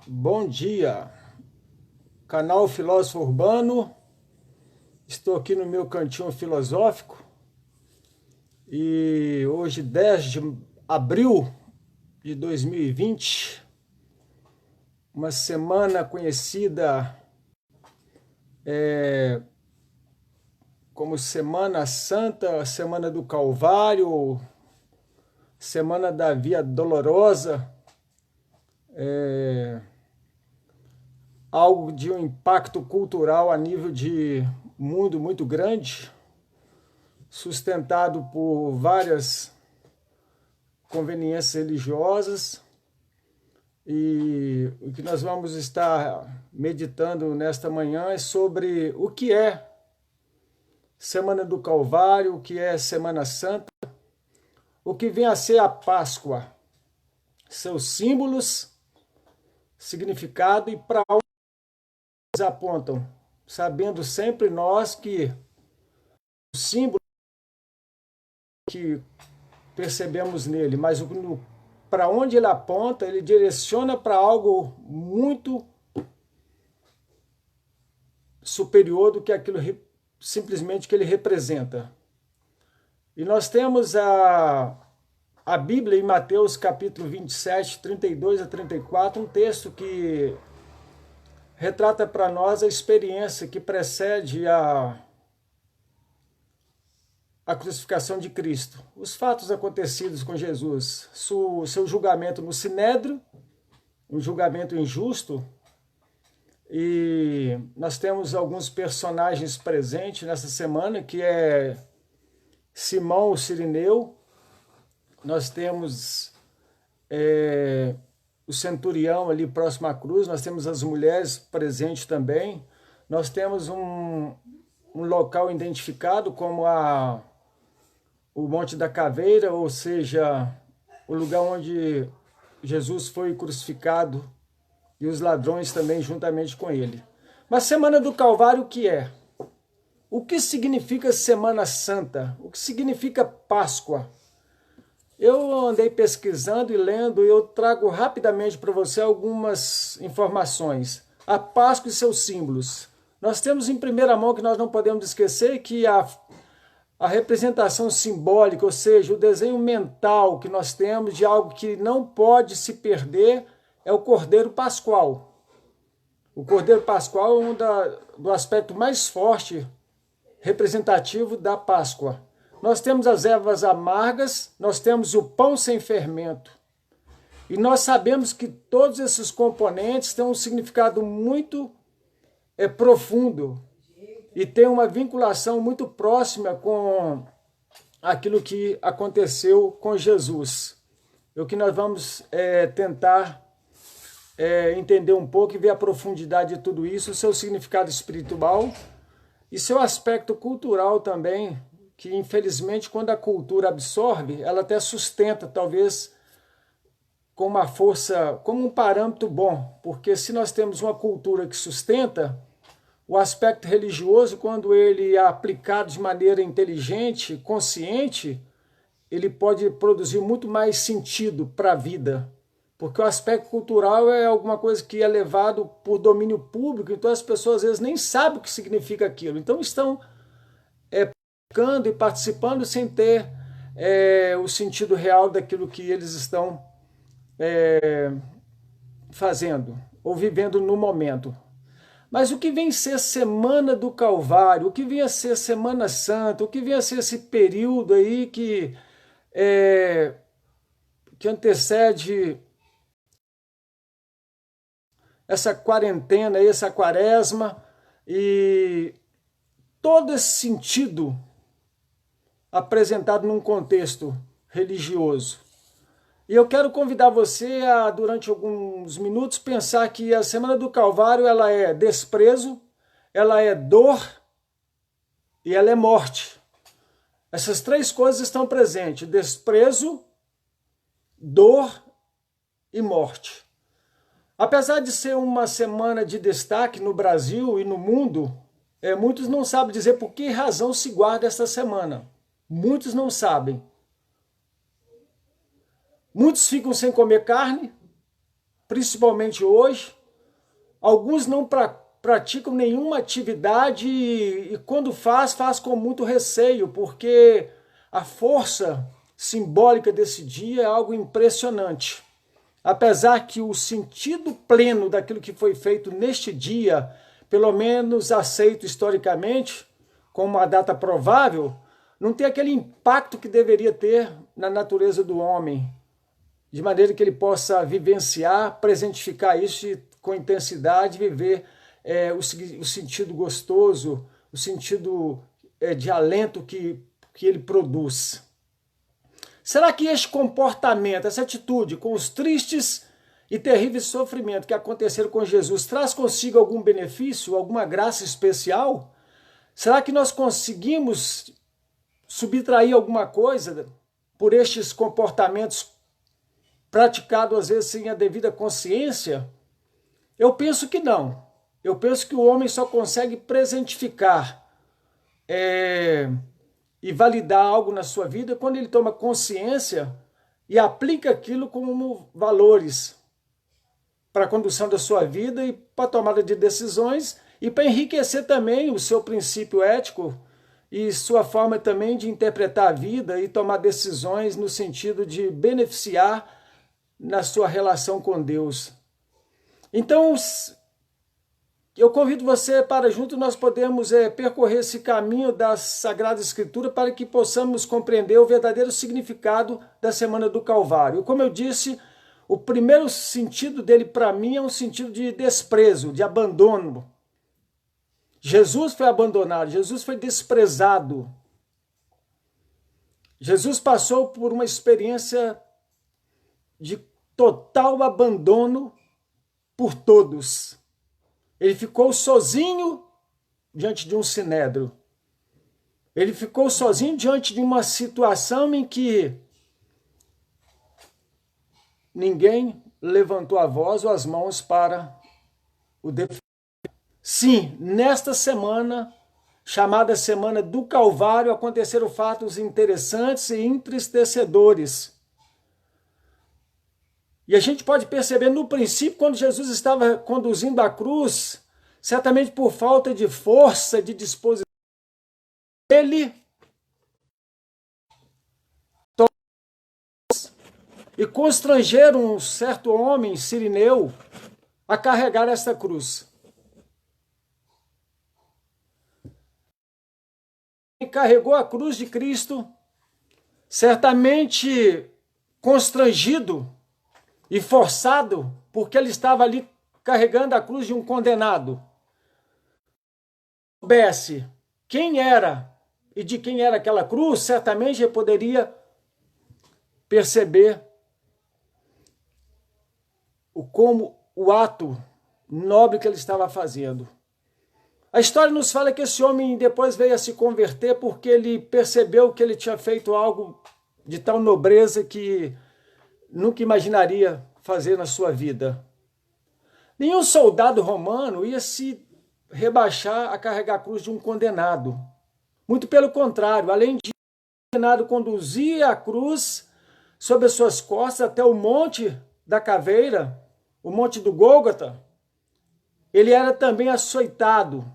Bom dia, canal Filósofo Urbano. Estou aqui no meu cantinho filosófico e hoje, 10 de abril de 2020, uma semana conhecida como Semana Santa, Semana do Calvário, Semana da Via Dolorosa. Algo de um impacto cultural a nível de mundo muito grande, sustentado por várias conveniências religiosas. E o que nós vamos estar meditando nesta manhã é sobre o que é Semana do Calvário, o que é Semana Santa, o que vem a ser a Páscoa, seus símbolos, significado e para onde eles apontam, sabendo sempre nós que o símbolo que percebemos nele, mas para onde ele aponta, ele direciona para algo muito superior do que aquilo simplesmente que ele representa. E nós temos a Bíblia em Mateus capítulo 27, 32 a 34, um texto que retrata para nós a experiência que precede a crucificação de Cristo, os fatos acontecidos com Jesus, seu julgamento no Sinédrio, um julgamento injusto, e nós temos alguns personagens presentes nessa semana, que é Simão o Cirineu, nós temos o centurião ali próximo à cruz, nós temos as mulheres presentes também, nós temos um local identificado como o Monte da Caveira, ou seja, o lugar onde Jesus foi crucificado e os ladrões também juntamente com ele. Mas Semana do Calvário, o que é? O que significa Semana Santa? O que significa Páscoa? Eu andei pesquisando e lendo e eu trago rapidamente para você algumas informações. A Páscoa e seus símbolos. Nós temos em primeira mão, que nós não podemos esquecer, que a representação simbólica, ou seja, o desenho mental que nós temos de algo que não pode se perder, é o Cordeiro Pascual. O Cordeiro Pascual é do aspecto mais forte, representativo da Páscoa. Nós temos as ervas amargas, nós temos o pão sem fermento. E nós sabemos que todos esses componentes têm um significado muito profundo e tem uma vinculação muito próxima com aquilo que aconteceu com Jesus. O que nós vamos tentar entender um pouco e ver a profundidade de tudo isso, o seu significado espiritual e seu aspecto cultural também, que infelizmente quando a cultura absorve, ela até sustenta, talvez com uma força, como um parâmetro bom, porque se nós temos uma cultura que sustenta, o aspecto religioso, quando ele é aplicado de maneira inteligente, consciente, ele pode produzir muito mais sentido para a vida, porque o aspecto cultural é alguma coisa que é levado por domínio público, então as pessoas às vezes nem sabem o que significa aquilo, então estão e participando sem ter o sentido real daquilo que eles estão fazendo ou vivendo no momento. Mas o que vem a ser Semana do Calvário, o que vem a ser Semana Santa, o que vem a ser esse período aí que antecede essa quarentena, essa quaresma, e todo esse sentido apresentado num contexto religioso. E eu quero convidar você a, durante alguns minutos, pensar que a Semana do Calvário ela é desprezo, ela é dor e ela é morte. Essas três coisas estão presentes: desprezo, dor e morte. Apesar de ser uma semana de destaque no Brasil e no mundo, muitos não sabem dizer por que razão se guarda esta semana. Muitos não sabem. Muitos ficam sem comer carne, principalmente hoje. Alguns não praticam nenhuma atividade e quando faz com muito receio, porque a força simbólica desse dia é algo impressionante. Apesar que o sentido pleno daquilo que foi feito neste dia, pelo menos aceito historicamente como uma data provável, não tem aquele impacto que deveria ter na natureza do homem, de maneira que ele possa vivenciar, presentificar isso com intensidade, viver o sentido gostoso, o sentido de alento que ele produz. Será que este comportamento, essa atitude com os tristes e terríveis sofrimentos que aconteceram com Jesus traz consigo algum benefício, alguma graça especial? Será que nós conseguimos subtrair alguma coisa por estes comportamentos praticados às vezes sem a devida consciência? Eu penso que não. Eu penso que o homem só consegue presentificar e validar algo na sua vida quando ele toma consciência e aplica aquilo como valores para a condução da sua vida e para a tomada de decisões e para enriquecer também o seu princípio ético e sua forma também de interpretar a vida e tomar decisões no sentido de beneficiar na sua relação com Deus. Então, eu convido você para junto nós podemos percorrer esse caminho da Sagrada Escritura para que possamos compreender o verdadeiro significado da Semana do Calvário. Como eu disse, o primeiro sentido dele para mim é um sentido de desprezo, de abandono. Jesus foi abandonado, Jesus foi desprezado. Jesus passou por uma experiência de total abandono por todos. Ele ficou sozinho diante de um sinédrio. Ele ficou sozinho diante de uma situação em que ninguém levantou a voz ou as mãos para o defender. Sim, nesta semana, chamada Semana do Calvário, aconteceram fatos interessantes e entristecedores. E a gente pode perceber no princípio, quando Jesus estava conduzindo a cruz, certamente por falta de força, de disposição, ele e constrangeram um certo homem, Cirineu, a carregar esta cruz. Ele carregou a cruz de Cristo, certamente constrangido e forçado, porque ele estava ali carregando a cruz de um condenado. Se soubesse quem era e de quem era aquela cruz, certamente ele poderia perceber como o ato nobre que ele estava fazendo. A história nos fala que esse homem depois veio a se converter porque ele percebeu que ele tinha feito algo de tal nobreza que nunca imaginaria fazer na sua vida. Nenhum soldado romano ia se rebaixar a carregar a cruz de um condenado. Muito pelo contrário, além de o condenado conduzia a cruz sobre as suas costas até o monte da caveira, o monte do Gólgota, ele era também açoitado.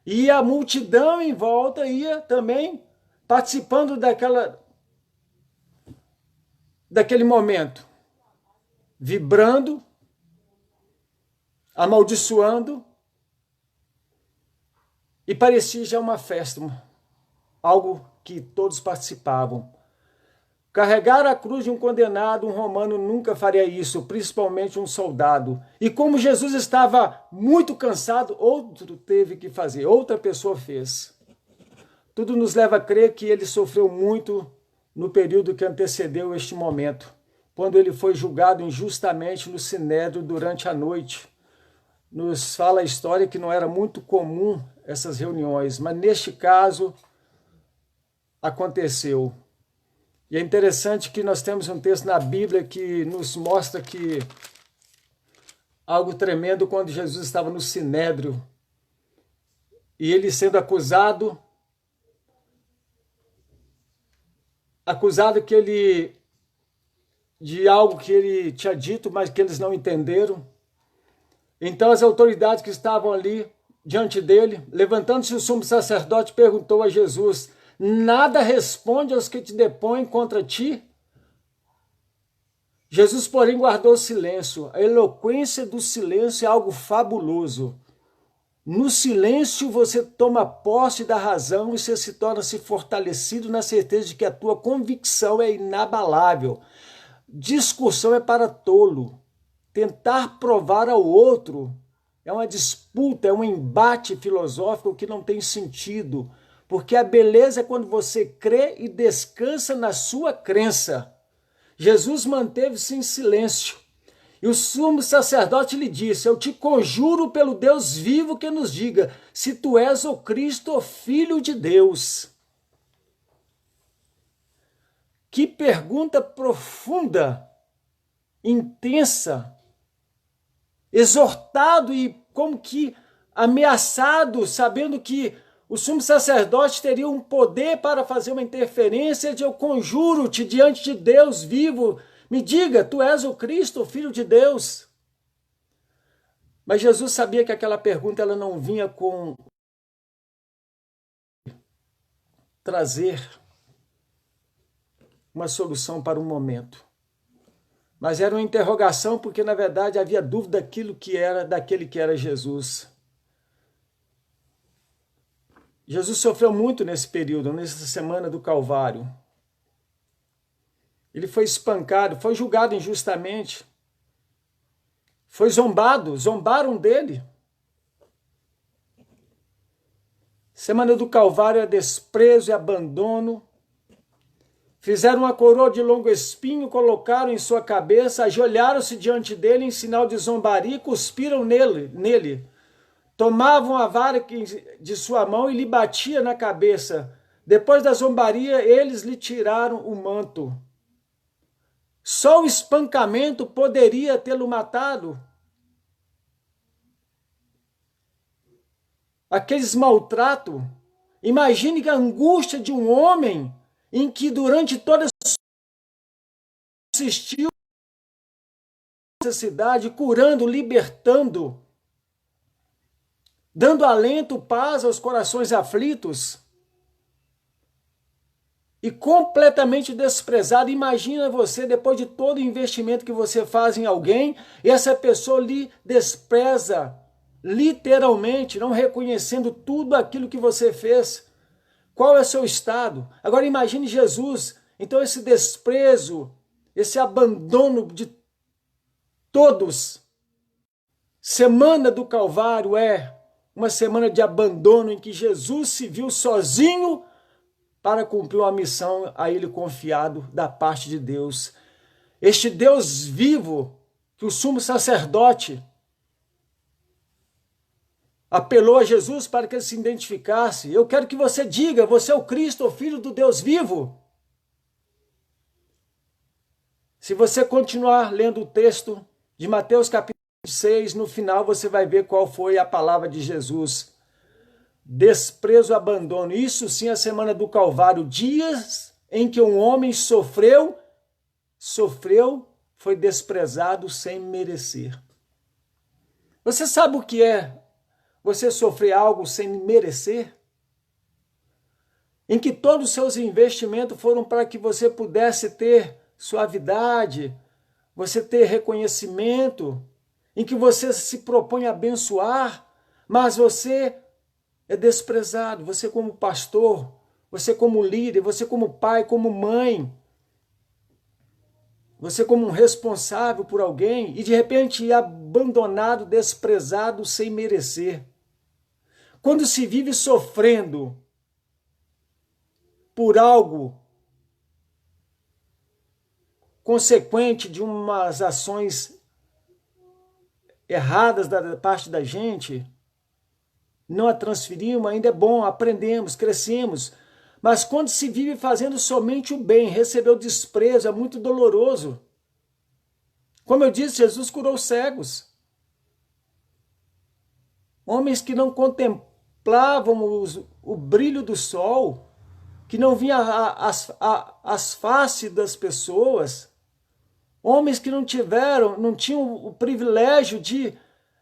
E a multidão em volta ia também participando daquele momento, vibrando, amaldiçoando, e parecia já uma festa, algo que todos participavam. Carregar a cruz de um condenado, um romano nunca faria isso, principalmente um soldado. E como Jesus estava muito cansado, outro teve que fazer, outra pessoa fez. Tudo nos leva a crer que ele sofreu muito no período que antecedeu este momento, quando ele foi julgado injustamente no sinédrio durante a noite. Nos fala a história que não era muito comum essas reuniões, mas neste caso aconteceu. E é interessante que nós temos um texto na Bíblia que nos mostra que algo tremendo quando Jesus estava no sinédrio e ele sendo acusado que ele de algo que ele tinha dito, mas que eles não entenderam. Então as autoridades que estavam ali diante dele, levantando-se o sumo sacerdote, perguntou a Jesus: nada responde aos que te depõem contra ti? Jesus, porém, guardou silêncio. A eloquência do silêncio é algo fabuloso. No silêncio você toma posse da razão e você se torna-se fortalecido na certeza de que a tua convicção é inabalável. Discussão é para tolo. Tentar provar ao outro é uma disputa, é um embate filosófico que não tem sentido. Porque a beleza é quando você crê e descansa na sua crença. Jesus manteve-se em silêncio. E o sumo sacerdote lhe disse: eu te conjuro pelo Deus vivo que nos diga se tu és o Cristo, o Filho de Deus. Que pergunta profunda, intensa, exortado e como que ameaçado, sabendo que o sumo sacerdote teria um poder para fazer uma interferência de eu conjuro-te diante de Deus vivo, me diga, tu és o Cristo, o Filho de Deus? Mas Jesus sabia que aquela pergunta ela não vinha com trazer uma solução para o momento. Mas era uma interrogação porque, na verdade, havia dúvida daquele que era Jesus. Jesus sofreu muito nesse período, nessa semana do Calvário. Ele foi espancado, foi julgado injustamente. Foi zombado, zombaram dele. Semana do Calvário é desprezo e abandono. Fizeram uma coroa de longo espinho, colocaram em sua cabeça, ajoelharam-se diante dele em sinal de zombaria e cuspiram nele. Tomavam a vara de sua mão e lhe batia na cabeça. Depois da zombaria, eles lhe tiraram o manto. Só o espancamento poderia tê-lo matado. Aqueles maltratos. Imagine a angústia de um homem em que durante toda a sua assistiu a necessidade, curando, libertando, dando alento, paz aos corações aflitos, e completamente desprezado. Imagina você, depois de todo o investimento que você faz em alguém, e essa pessoa lhe despreza, literalmente, não reconhecendo tudo aquilo que você fez. Qual é o seu estado? Agora imagine Jesus. Então esse desprezo, esse abandono de todos. Semana do Calvário é uma semana de abandono em que Jesus se viu sozinho para cumprir uma missão a ele confiado da parte de Deus. Este Deus vivo que o sumo sacerdote apelou a Jesus para que ele se identificasse. Eu quero que você diga, você é o Cristo, o Filho do Deus vivo. Se você continuar lendo o texto de Mateus capítulo 6, no final você vai ver qual foi a palavra de Jesus. Desprezo, abandono. Isso sim é a semana do Calvário. Dias em que um homem sofreu, foi desprezado sem merecer. Você sabe o que é você sofrer algo sem merecer? Em que todos os seus investimentos foram para que você pudesse ter suavidade, você ter reconhecimento, em que você se propõe a abençoar, mas você é desprezado, você como pastor, você como líder, você como pai, como mãe, você como um responsável por alguém, e de repente é abandonado, desprezado, sem merecer. Quando se vive sofrendo por algo consequente de umas ações erradas da parte da gente, não a transferimos, ainda é bom, aprendemos, crescemos. Mas quando se vive fazendo somente o bem, receber o desprezo é muito doloroso. Como eu disse, Jesus curou cegos. Homens que não contemplavam o brilho do sol, que não via as faces das pessoas, Homens que não tinham o privilégio de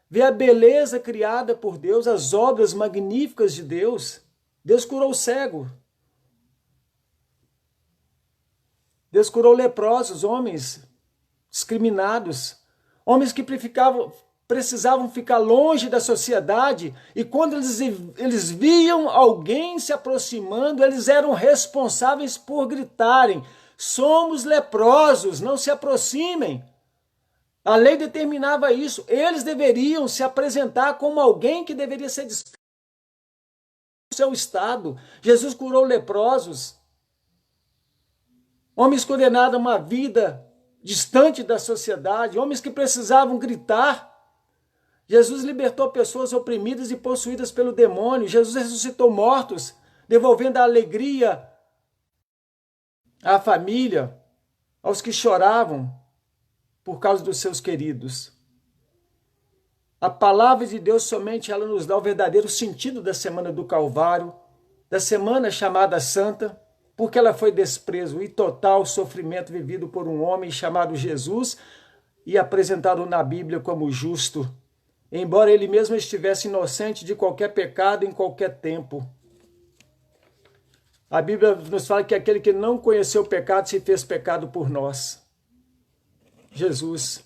ver a beleza criada por Deus, as obras magníficas de Deus. Deus curou o cego. Deus curou leprosos, homens discriminados, homens que precisavam ficar longe da sociedade, e quando eles viam alguém se aproximando, eles eram responsáveis por gritarem: somos leprosos, não se aproximem. A lei determinava isso. Eles deveriam se apresentar como alguém que deveria ser disposto do seu estado. Jesus curou leprosos, homens condenados a uma vida distante da sociedade, homens que precisavam gritar. Jesus libertou pessoas oprimidas e possuídas pelo demônio. Jesus ressuscitou mortos, devolvendo a alegria à família, aos que choravam por causa dos seus queridos. A palavra de Deus somente ela nos dá o verdadeiro sentido da semana do Calvário, da semana chamada Santa, porque ela foi desprezo e total sofrimento vivido por um homem chamado Jesus e apresentado na Bíblia como justo, embora ele mesmo estivesse inocente de qualquer pecado em qualquer tempo. A Bíblia nos fala que aquele que não conheceu o pecado se fez pecado por nós. Jesus.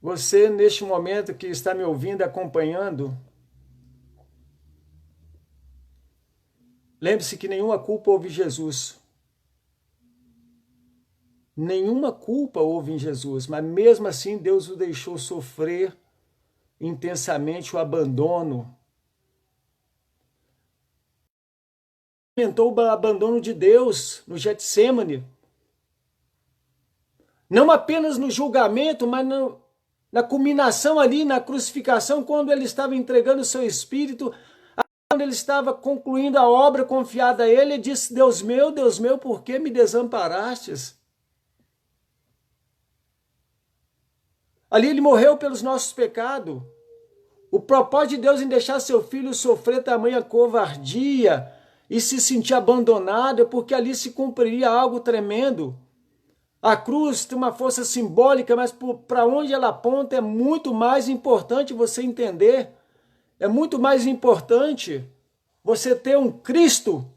Você, neste momento que está me ouvindo, acompanhando, lembre-se que nenhuma culpa houve em Jesus. Nenhuma culpa houve em Jesus, mas mesmo assim Deus o deixou sofrer intensamente o abandono. Experimentou o abandono de Deus no Getsêmani. Não apenas no julgamento, mas na culminação ali, na crucificação, quando ele estava entregando o seu espírito, quando ele estava concluindo a obra confiada a ele, ele disse: Deus meu, por que me desamparastes? Ali ele morreu pelos nossos pecados. O propósito de Deus em deixar seu filho sofrer tamanha covardia e se sentir abandonado é porque ali se cumpriria algo tremendo. A cruz tem uma força simbólica, mas para onde ela aponta é muito mais importante você entender. É muito mais importante você ter um Cristo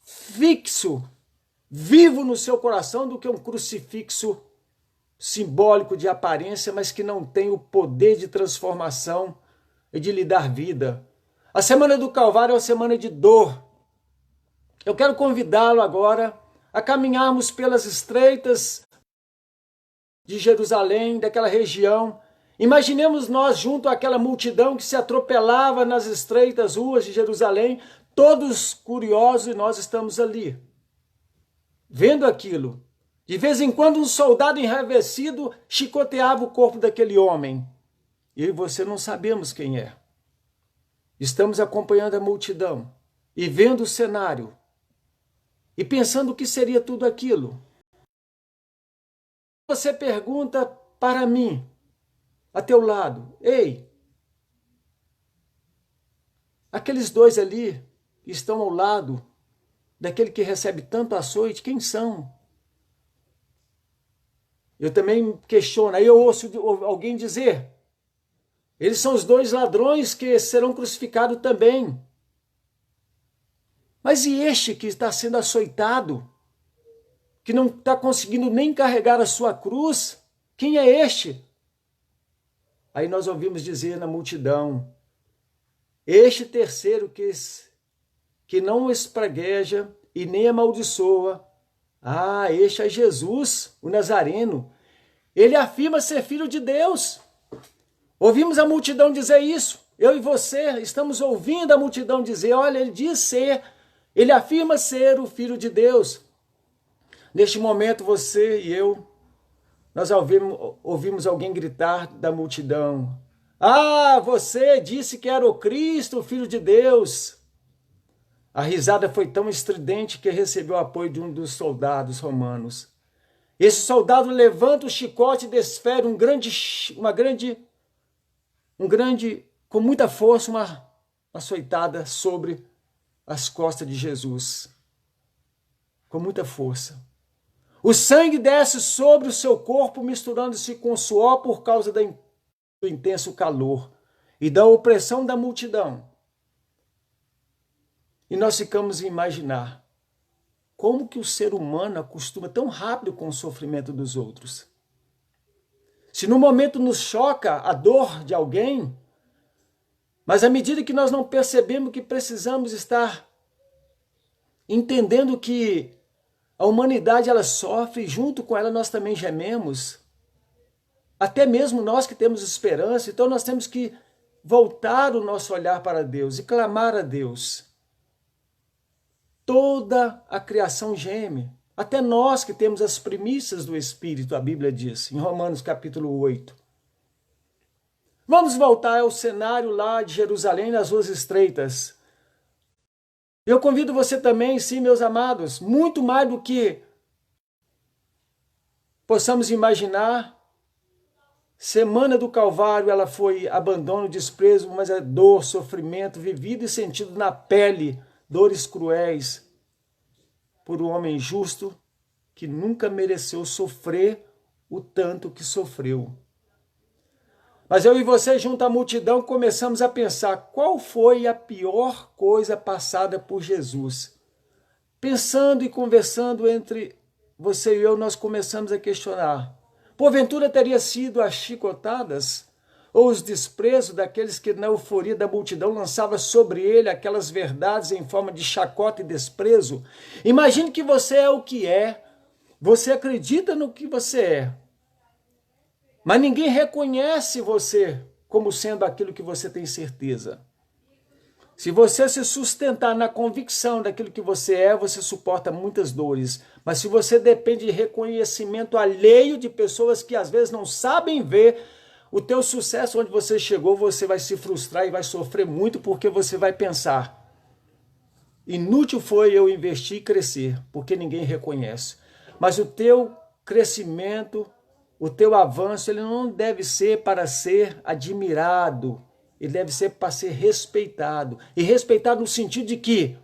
fixo, vivo no seu coração, do que um crucifixo simbólico de aparência, mas que não tem o poder de transformação e de lhe dar vida. A semana do Calvário é uma semana de dor. Eu quero convidá-lo agora a caminharmos pelas estreitas de Jerusalém, daquela região. Imaginemos nós junto àquela multidão que se atropelava nas estreitas ruas de Jerusalém, todos curiosos, e nós estamos ali, vendo aquilo. De vez em quando um soldado enraivecido chicoteava o corpo daquele homem. Eu e você não sabemos quem é. Estamos acompanhando a multidão e vendo o cenário e pensando o que seria tudo aquilo. Você pergunta para mim, a teu lado: ei, aqueles dois ali que estão ao lado daquele que recebe tanto açoite, quem são? Eu também questiono, aí eu ouço alguém dizer: eles são os dois ladrões que serão crucificados também. Mas e este que está sendo açoitado, que não está conseguindo nem carregar a sua cruz, quem é este? Aí nós ouvimos dizer na multidão: este terceiro que não espragueja e nem amaldiçoa, este é Jesus, o Nazareno. Ele afirma ser filho de Deus. Ouvimos a multidão dizer isso. Eu e você estamos ouvindo a multidão dizer: olha, ele afirma ser o filho de Deus. Neste momento, você e eu, nós ouvimos alguém gritar da multidão: você disse que era o Cristo, o Filho de Deus. A risada foi tão estridente que recebeu o apoio de um dos soldados romanos. Esse soldado levanta o chicote e desfere com muita força, uma açoitada sobre as costas de Jesus. Com muita força. O sangue desce sobre o seu corpo, misturando-se com o suor por causa do intenso calor e da opressão da multidão. E nós ficamos a imaginar como que o ser humano acostuma tão rápido com o sofrimento dos outros. Se no momento nos choca a dor de alguém, mas à medida que nós não percebemos que precisamos estar entendendo que a humanidade ela sofre, junto com ela nós também gememos, até mesmo nós que temos esperança, então nós temos que voltar o nosso olhar para Deus e clamar a Deus. Toda a criação geme, até nós que temos as primícias do Espírito, a Bíblia diz, em Romanos capítulo 8. Vamos voltar ao cenário lá de Jerusalém, nas ruas estreitas. Eu convido você também, sim, meus amados, muito mais do que possamos imaginar. Semana do Calvário, ela foi abandono, desprezo, mas é dor, sofrimento, vivido e sentido na pele, dores cruéis, por um homem justo que nunca mereceu sofrer o tanto que sofreu. Mas eu e você, junto à multidão, começamos a pensar qual foi a pior coisa passada por Jesus. Pensando e conversando entre você e eu, nós começamos a questionar. Porventura teria sido as chicotadas ou os desprezos daqueles que na euforia da multidão lançava sobre ele aquelas verdades em forma de chacota e desprezo? Imagine que você é o que é, você acredita no que você é, mas ninguém reconhece você como sendo aquilo que você tem certeza. Se você se sustentar na convicção daquilo que você é, você suporta muitas dores. Mas se você depende de reconhecimento alheio de pessoas que às vezes não sabem ver o teu sucesso onde você chegou, você vai se frustrar e vai sofrer muito, porque você vai pensar: inútil foi eu investir e crescer, porque ninguém reconhece. Mas o teu crescimento, o teu avanço, ele não deve ser para ser admirado, ele deve ser para ser respeitado. E respeitado no sentido de que,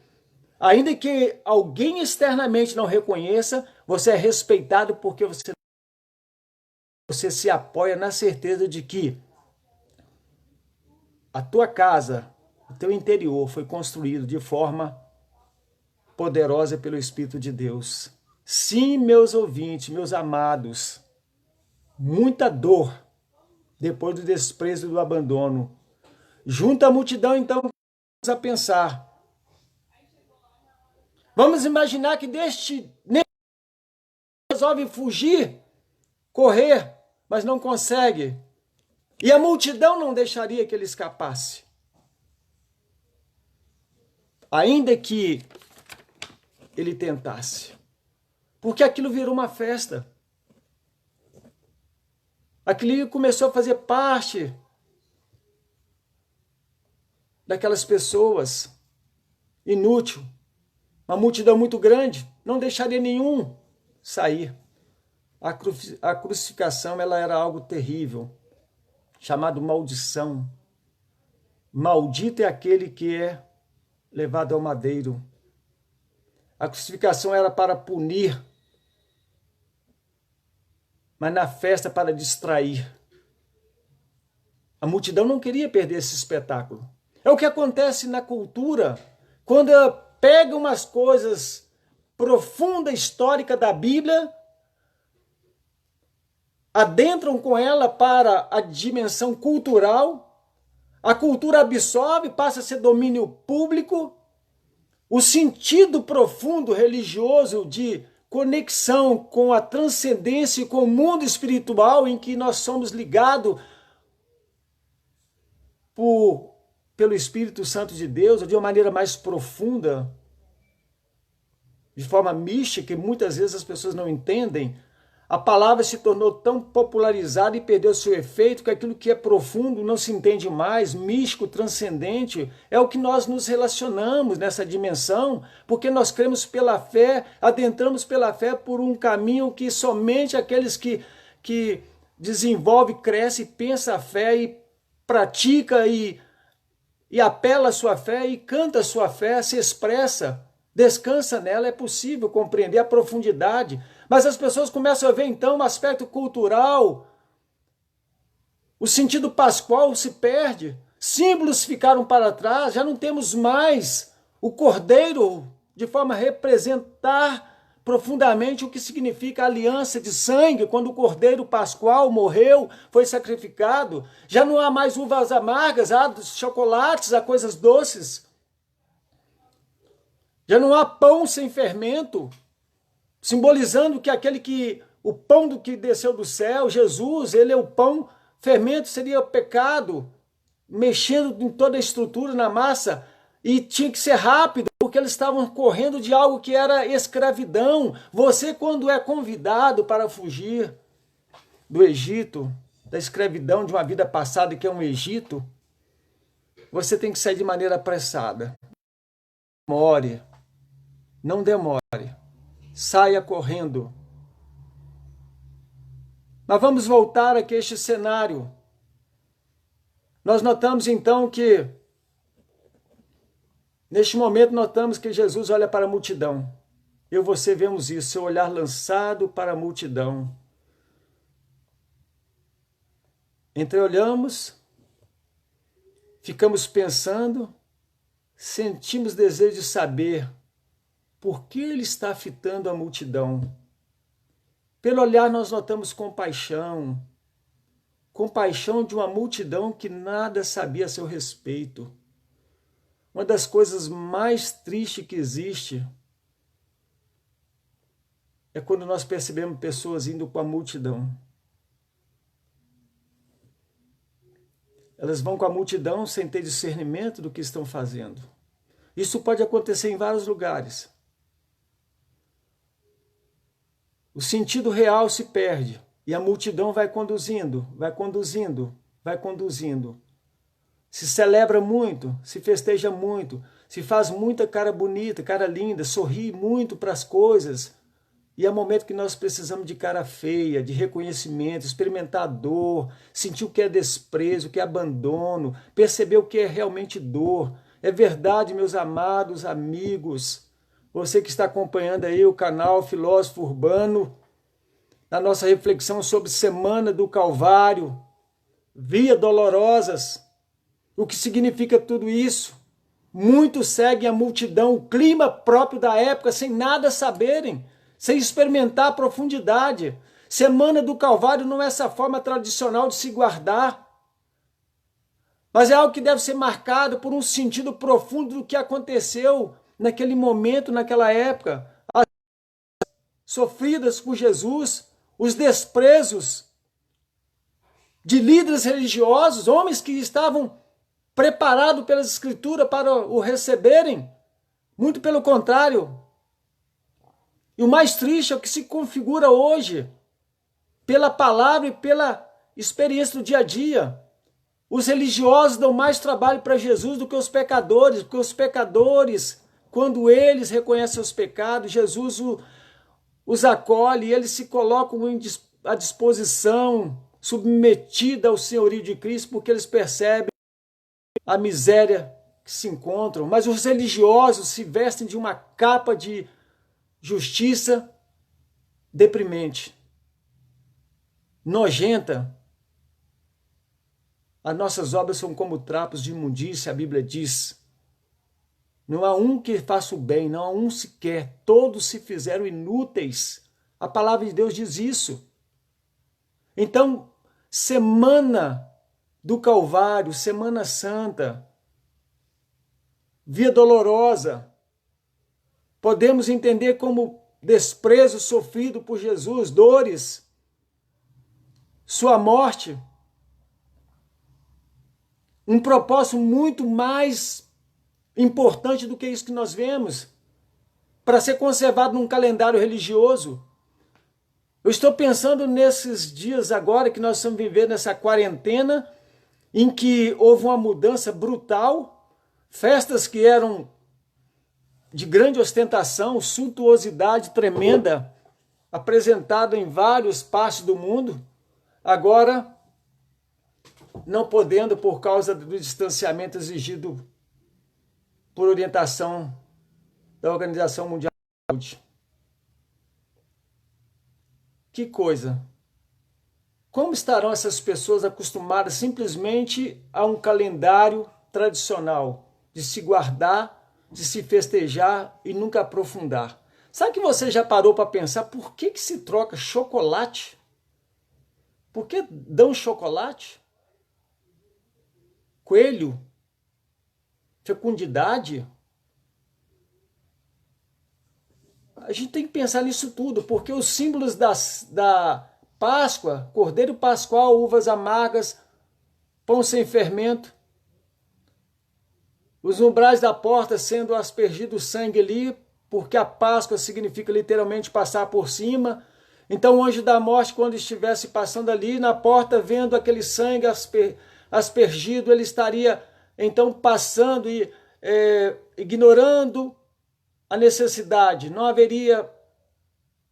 ainda que alguém externamente não reconheça, você é respeitado porque você se apoia na certeza de que a tua casa, o teu interior foi construído de forma poderosa pelo Espírito de Deus. Sim, meus ouvintes, meus amados, muita dor depois do desprezo e do abandono. Junto à multidão, então, vamos a pensar. Vamos imaginar que deste resolve fugir, correr, mas não consegue. E a multidão não deixaria que ele escapasse. Ainda que ele tentasse. Porque aquilo virou uma festa. Aquilo começou a fazer parte daquelas pessoas, inútil, uma multidão muito grande, não deixaria nenhum sair. A crucificação ela era algo terrível, chamado maldição. Maldito é aquele que é levado ao madeiro. A crucificação era para punir, mas na festa para distrair. A multidão não queria perder esse espetáculo. É o que acontece na cultura, quando pega umas coisas profundas, históricas da Bíblia, adentram com ela para a dimensão cultural, a cultura absorve, passa a ser domínio público, o sentido profundo religioso de conexão com a transcendência e com o mundo espiritual em que nós somos ligados pelo Espírito Santo de Deus, de uma maneira mais profunda, de forma mística, que muitas vezes as pessoas não entendem. A palavra se tornou tão popularizada e perdeu seu efeito que aquilo que é profundo não se entende mais, místico, transcendente, é o que nós nos relacionamos nessa dimensão, porque nós cremos pela fé, adentramos pela fé por um caminho que somente aqueles que desenvolve, cresce, pensa a fé e pratica e apela a sua fé e canta a sua fé, se expressa, descansa nela, é possível compreender a profundidade. Mas as pessoas começam a ver então o aspecto cultural, o sentido pascual se perde, símbolos ficaram para trás, já não temos mais o cordeiro de forma a representar profundamente o que significa a aliança de sangue, quando o cordeiro pascual morreu, foi sacrificado. Já não há mais uvas amargas, há chocolates, há coisas doces. Já não há pão sem fermento, simbolizando que o pão do que desceu do céu, Jesus, ele é o pão, fermento seria o pecado, mexendo em toda a estrutura, na massa, e tinha que ser rápido, porque eles estavam correndo de algo que era escravidão. Você, quando é convidado para fugir do Egito, da escravidão de uma vida passada que é um Egito, você tem que sair de maneira apressada. Não demore, saia correndo. Mas vamos voltar aqui a este cenário. Nós notamos então que, neste momento, notamos que Jesus olha para a multidão. Eu e você vemos isso, seu olhar lançado para a multidão. Entreolhamos, ficamos pensando, sentimos desejo de saber por que ele está fitando a multidão. Pelo olhar nós notamos compaixão de uma multidão que nada sabia a seu respeito. Uma das coisas mais tristes que existe é quando nós percebemos pessoas indo com a multidão. Elas vão com a multidão sem ter discernimento do que estão fazendo. Isso pode acontecer em vários lugares. O sentido real se perde e a multidão vai conduzindo. Se celebra muito, se festeja muito, se faz muita cara bonita, cara linda, sorri muito para as coisas. E é momento que nós precisamos de cara feia, de reconhecimento, experimentar a dor, sentir o que é desprezo, o que é abandono, perceber o que é realmente dor. É verdade, meus amados amigos, você que está acompanhando aí o canal Filósofo Urbano, na nossa reflexão sobre Semana do Calvário, Via Dolorosas, o que significa tudo isso? Muitos seguem a multidão, o clima próprio da época, sem nada saberem, sem experimentar a profundidade. Semana do Calvário não é essa forma tradicional de se guardar, mas é algo que deve ser marcado por um sentido profundo do que aconteceu naquele momento, naquela época. As sofridas por Jesus, os desprezos de líderes religiosos, homens que estavam preparados pelas Escrituras para o receberem. Muito pelo contrário. E o mais triste é o que se configura hoje, pela palavra e pela experiência do dia a dia. Os religiosos dão mais trabalho para Jesus do que os pecadores, porque os pecadores, quando eles reconhecem os pecados, Jesus os acolhe e eles se colocam à disposição, submetida ao senhorio de Cristo, porque eles percebem a miséria que se encontram. Mas os religiosos se vestem de uma capa de justiça deprimente, nojenta. As nossas obras são como trapos de imundícia, a Bíblia diz. Não há um que faça o bem, não há um sequer. Todos se fizeram inúteis. A palavra de Deus diz isso. Então, Semana do Calvário, Semana Santa, Via Dolorosa, podemos entender como desprezo sofrido por Jesus, dores, sua morte, um propósito muito mais importante do que isso que nós vemos, para ser conservado num calendário religioso. Eu estou pensando nesses dias agora que nós estamos vivendo nessa quarentena, em que houve uma mudança brutal, festas que eram de grande ostentação, suntuosidade tremenda, apresentada em várias partes do mundo, agora não podendo por causa do distanciamento exigido por orientação da Organização Mundial da Saúde. Que coisa! Como estarão essas pessoas acostumadas simplesmente a um calendário tradicional de se guardar, de se festejar e nunca aprofundar? Sabe que você já parou para pensar por que se troca chocolate? Por que dão chocolate? Coelho? Fecundidade? A gente tem que pensar nisso tudo, porque os símbolos da Páscoa, cordeiro pascual, uvas amargas, pão sem fermento, os umbrais da porta sendo aspergido o sangue ali, porque a Páscoa significa literalmente passar por cima. Então o anjo da morte, quando estivesse passando ali na porta, vendo aquele sangue aspergido, ele estaria então passando e ignorando a necessidade. Não haveria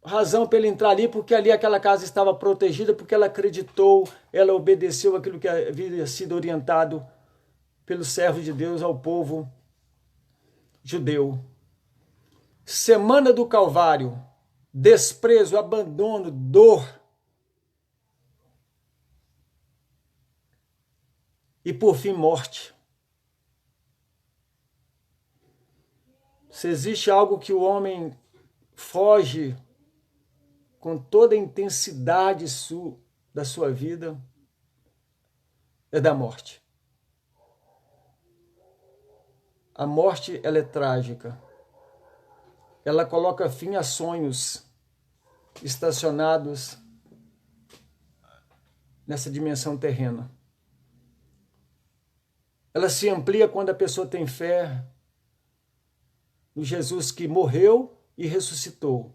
razão para ele entrar ali, porque ali aquela casa estava protegida, porque ela acreditou, ela obedeceu aquilo que havia sido orientado pelo servo de Deus ao povo judeu. Semana do Calvário, desprezo, abandono, dor. E por fim, morte. Se existe algo que o homem foge com toda a intensidade da sua vida, é da morte. A morte, ela é trágica. Ela coloca fim a sonhos estacionados nessa dimensão terrena. Ela se amplia quando a pessoa tem fé no Jesus que morreu e ressuscitou.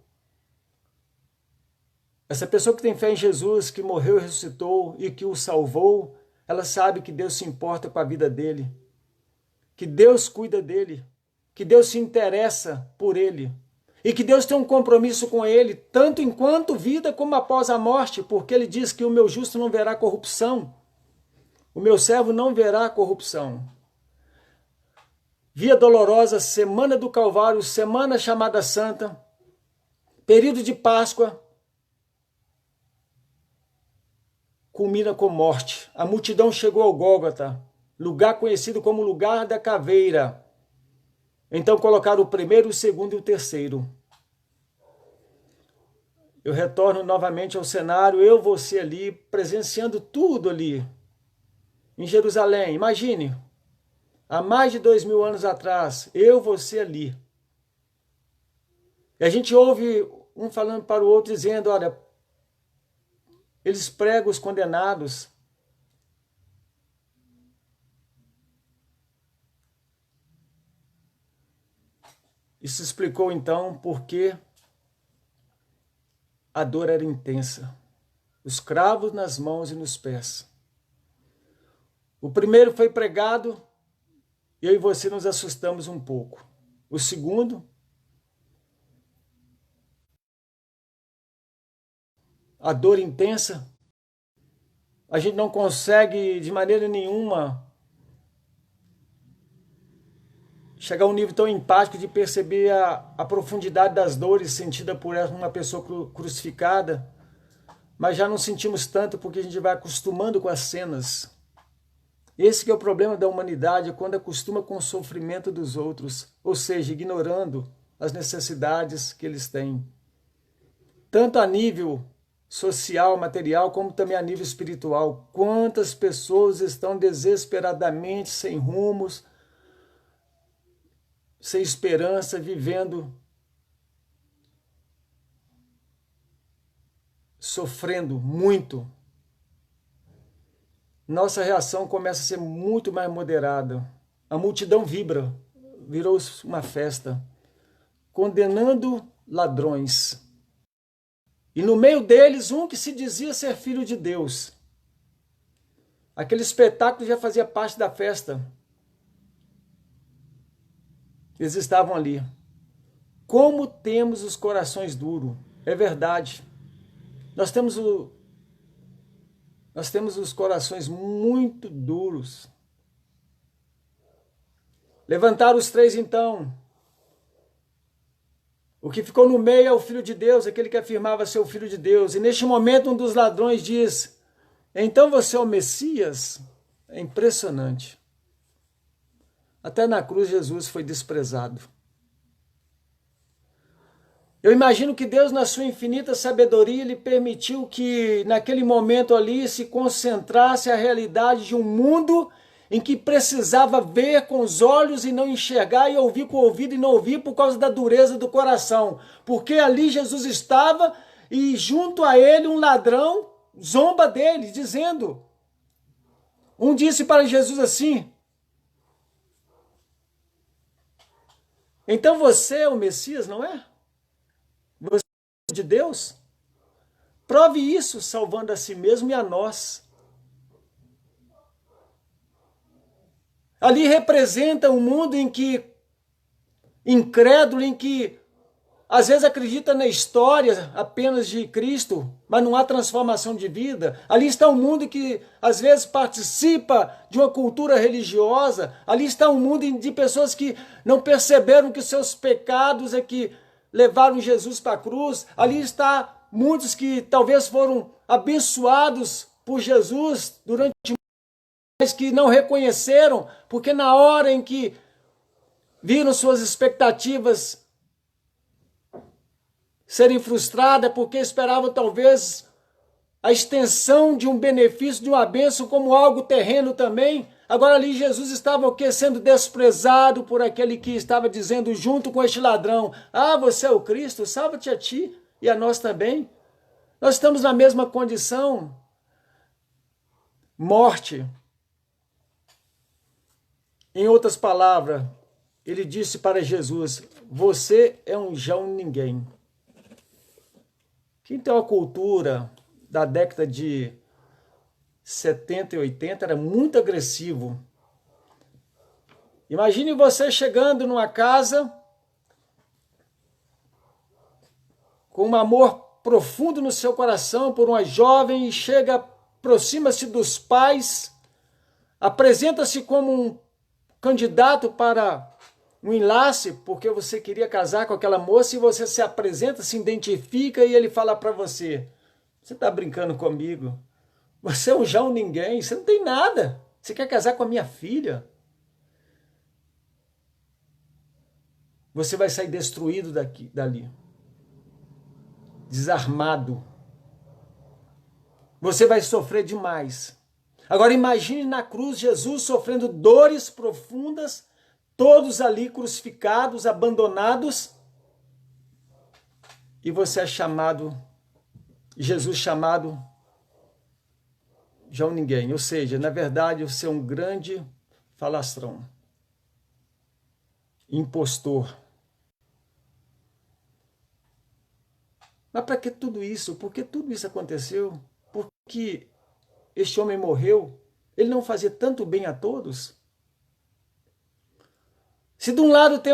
Essa pessoa que tem fé em Jesus, que morreu e ressuscitou e que o salvou, ela sabe que Deus se importa com a vida dele, que Deus cuida dele, que Deus se interessa por ele e que Deus tem um compromisso com ele, tanto enquanto vida como após a morte, porque ele diz que o meu justo não verá corrupção, o meu servo não verá corrupção. Via dolorosa, semana do Calvário, semana chamada Santa, período de Páscoa, culmina com morte. A multidão chegou ao Gólgota, lugar conhecido como lugar da caveira. Então colocaram o primeiro, o segundo e o terceiro. Eu retorno novamente ao cenário, eu, você ali, presenciando tudo ali, em Jerusalém. Imagine, há mais de 2000 anos atrás, eu, você ali. E a gente ouve um falando para o outro, dizendo, olha, eles pregam os condenados. Isso explicou então por que a dor era intensa. Os cravos nas mãos e nos pés. O primeiro foi pregado, e eu e você nos assustamos um pouco. O segundo, a dor intensa, a gente não consegue de maneira nenhuma chegar a um nível tão empático de perceber a profundidade das dores sentidas por uma pessoa crucificada, mas já não sentimos tanto porque a gente vai acostumando com as cenas. Esse que é o problema da humanidade, quando acostuma com o sofrimento dos outros, ou seja, ignorando as necessidades que eles têm. Tanto a nível social, material, como também a nível espiritual. Quantas pessoas estão desesperadamente sem rumos, sem esperança, vivendo, sofrendo muito. Nossa reação começa a ser muito mais moderada. A multidão vibra, virou uma festa, condenando ladrões. E no meio deles, um que se dizia ser filho de Deus. Aquele espetáculo já fazia parte da festa. Eles estavam ali. Como temos os corações duros. É verdade. Nós temos os corações muito duros. Levantaram os três então. O que ficou no meio é o Filho de Deus, aquele que afirmava ser o Filho de Deus. E neste momento um dos ladrões diz, então você é o Messias? É impressionante. Até na cruz Jesus foi desprezado. Eu imagino que Deus, na sua infinita sabedoria, lhe permitiu que naquele momento ali se concentrasse a realidade de um mundo em que precisava ver com os olhos e não enxergar, e ouvir com o ouvido e não ouvir por causa da dureza do coração. Porque ali Jesus estava e junto a ele um ladrão zomba dele, dizendo, um disse para Jesus assim, então você é o Messias, não é? Você é de Deus? Prove isso salvando a si mesmo e a nós. Ali representa um mundo em que, incrédulo, em que às vezes acredita na história apenas de Cristo, mas não há transformação de vida. Ali está um mundo que às vezes participa de uma cultura religiosa. Ali está um mundo de pessoas que não perceberam que seus pecados é que levaram Jesus para a cruz. Ali está muitos que talvez foram abençoados por Jesus durante mas que não reconheceram, porque na hora em que viram suas expectativas serem frustradas, porque esperavam talvez a extensão de um benefício, de uma bênção como algo terreno também. Agora ali Jesus estava o quê? Sendo desprezado por aquele que estava dizendo junto com este ladrão, ah, você é o Cristo, salva-te a ti e a nós também. Nós estamos na mesma condição. Morte. Em outras palavras, ele disse para Jesus, você é um João ninguém. Quem tem uma cultura da década de 70 e 80 era muito agressivo. Imagine você chegando numa casa com um amor profundo no seu coração por uma jovem e chega, aproxima-se dos pais, apresenta-se como um candidato para um enlace, porque você queria casar com aquela moça e você se apresenta, se identifica e ele fala para você, você está brincando comigo? Você é um João ninguém, você não tem nada. Você quer casar com a minha filha? Você vai sair destruído dali. Desarmado. Você vai sofrer demais. Agora imagine na cruz Jesus sofrendo dores profundas, todos ali crucificados, abandonados, e você é chamado, Jesus chamado João ninguém, ou seja, na verdade você é um grande falastrão, impostor. Mas para que tudo isso? Por que tudo isso aconteceu? Por que este homem morreu? Ele não fazia tanto bem a todos? Se de um lado tem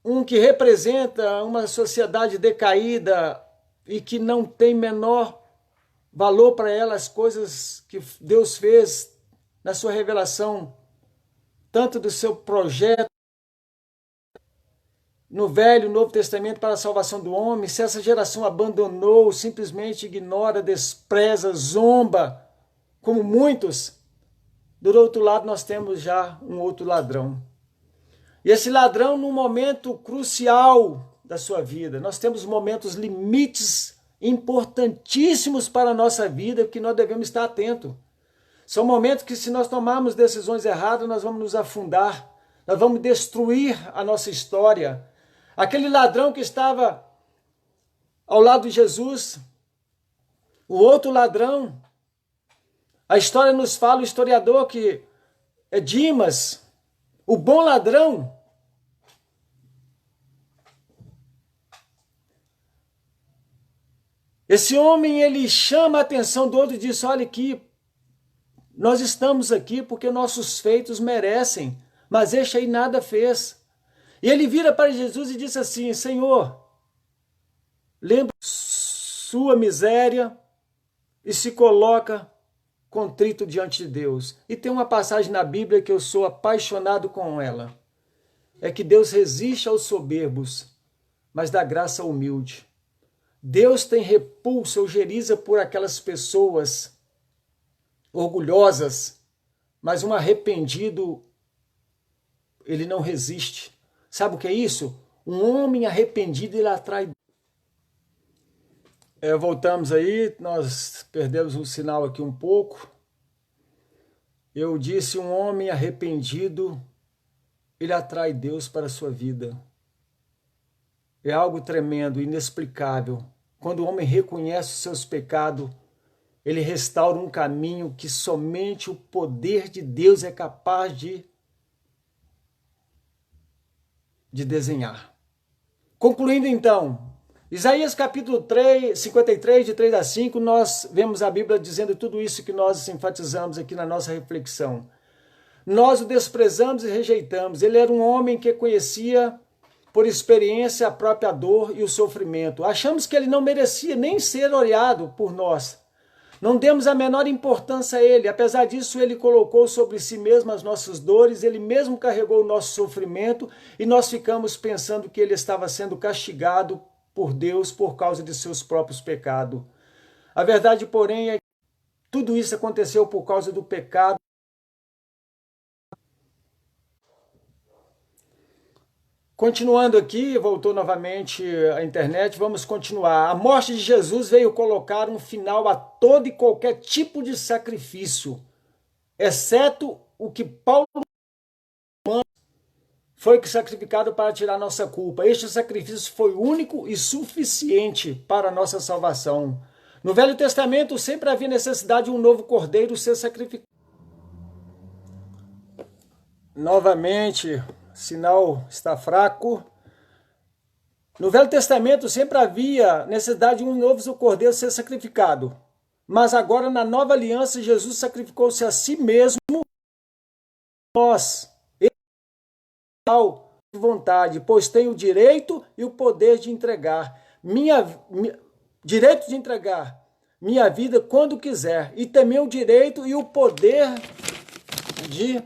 um que representa uma sociedade decaída e que não tem menor valor para ela as coisas que Deus fez na sua revelação, tanto do seu projeto no Velho e Novo Testamento para a salvação do homem, se essa geração abandonou, simplesmente ignora, despreza, zomba, como muitos, do outro lado nós temos já um outro ladrão. E esse ladrão, num momento crucial da sua vida, nós temos momentos limites importantíssimos para a nossa vida que nós devemos estar atentos. São momentos que, se nós tomarmos decisões erradas, nós vamos nos afundar, nós vamos destruir a nossa história. Aquele ladrão que estava ao lado de Jesus, o outro ladrão, a história nos fala, o historiador, que é Dimas, o bom ladrão. Esse homem, ele chama a atenção do outro e diz, olha aqui, nós estamos aqui porque nossos feitos merecem, mas este aí nada fez. E ele vira para Jesus e diz assim, Senhor, lembra sua miséria e se coloca contrito diante de Deus. E tem uma passagem na Bíblia que eu sou apaixonado com ela. É que Deus resiste aos soberbos, mas da graça humilde. Deus tem repulsa, ojeriza por aquelas pessoas orgulhosas, mas um arrependido, ele não resiste. Sabe o que é isso? Um homem arrependido, ele atrai. Voltamos aí, nós perdemos o sinal aqui um pouco. Eu disse, um homem arrependido, ele atrai Deus para a sua vida. É algo tremendo, inexplicável. Quando o homem reconhece os seus pecados, ele restaura um caminho que somente o poder de Deus é capaz de desenhar. Concluindo então, Isaías capítulo 3, 53, de 3 a 5, nós vemos a Bíblia dizendo tudo isso que nós enfatizamos aqui na nossa reflexão. Nós o desprezamos e rejeitamos. Ele era um homem que conhecia por experiência a própria dor e o sofrimento. Achamos que ele não merecia nem ser olhado por nós. Não demos a menor importância a ele. Apesar disso, ele colocou sobre si mesmo as nossas dores, ele mesmo carregou o nosso sofrimento e nós ficamos pensando que ele estava sendo castigado por Deus por causa de seus próprios pecados. A verdade, porém, é que tudo isso aconteceu por causa do pecado. Continuando aqui, voltou novamente a internet, vamos continuar. A morte de Jesus veio colocar um final a todo e qualquer tipo de sacrifício, exceto o que Paulo foi sacrificado para tirar nossa culpa. Este sacrifício foi único e suficiente para a nossa salvação. No Velho Testamento sempre havia necessidade de um novo cordeiro ser sacrificado. Novamente, sinal está fraco. No Velho Testamento sempre havia necessidade de um novo cordeiro ser sacrificado. Mas agora na nova aliança Jesus sacrificou-se a si mesmo. Nós, de vontade, pois tem o direito e o poder de entregar direito de entregar minha vida quando quiser, e também o direito e o poder de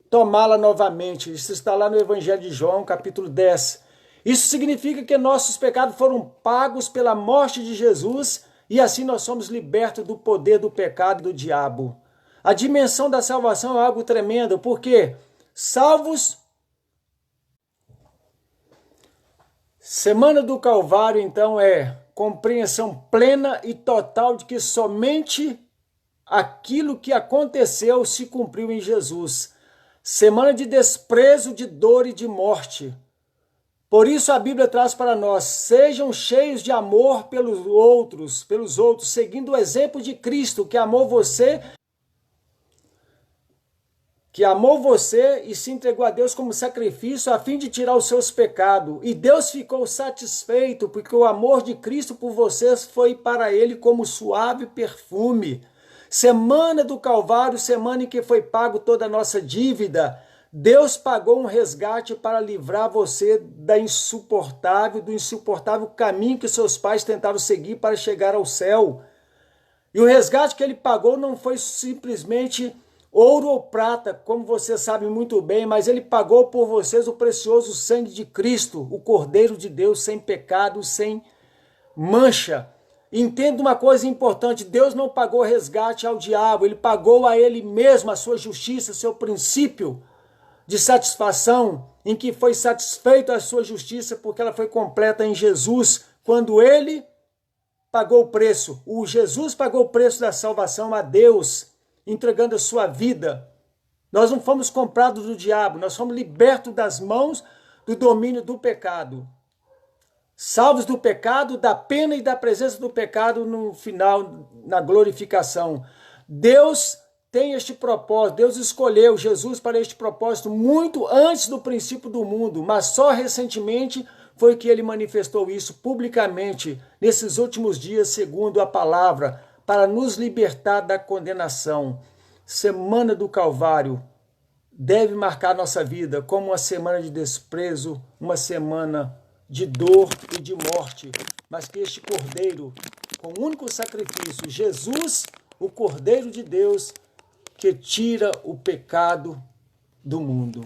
tomá-la novamente. Isso está lá no Evangelho de João, capítulo 10. Isso significa que nossos pecados foram pagos pela morte de Jesus e assim nós somos libertos do poder do pecado e do diabo. A dimensão da salvação é algo tremendo, porque salvos. Semana do Calvário, então, é compreensão plena e total de que somente aquilo que aconteceu se cumpriu em Jesus. Semana de desprezo, de dor e de morte. Por isso a Bíblia traz para nós, sejam cheios de amor pelos outros, seguindo o exemplo de Cristo, que amou você e se entregou a Deus como sacrifício a fim de tirar os seus pecados. E Deus ficou satisfeito porque o amor de Cristo por vocês foi para ele como suave perfume. Semana do Calvário, semana em que foi pago toda a nossa dívida. Deus pagou um resgate para livrar você do insuportável caminho que seus pais tentaram seguir para chegar ao céu. E o resgate que ele pagou não foi simplesmente ouro ou prata, como você sabe muito bem, mas ele pagou por vocês o precioso sangue de Cristo, o Cordeiro de Deus, sem pecado, sem mancha. Entenda uma coisa importante, Deus não pagou resgate ao diabo, ele pagou a ele mesmo a sua justiça, seu princípio de satisfação, em que foi satisfeito a sua justiça, porque ela foi completa em Jesus, quando ele pagou o preço. O Jesus pagou o preço da salvação a Deus, entregando a sua vida. Nós não fomos comprados do diabo, nós fomos libertos das mãos do domínio do pecado. Salvos do pecado, da pena e da presença do pecado no final, na glorificação. Deus tem este propósito, Deus escolheu Jesus para este propósito muito antes do princípio do mundo, mas só recentemente foi que ele manifestou isso publicamente, nesses últimos dias, segundo a palavra, para nos libertar da condenação. Semana do Calvário deve marcar nossa vida como uma semana de desprezo, uma semana de dor e de morte, mas que este Cordeiro, com o único sacrifício, Jesus, o Cordeiro de Deus, que tira o pecado do mundo.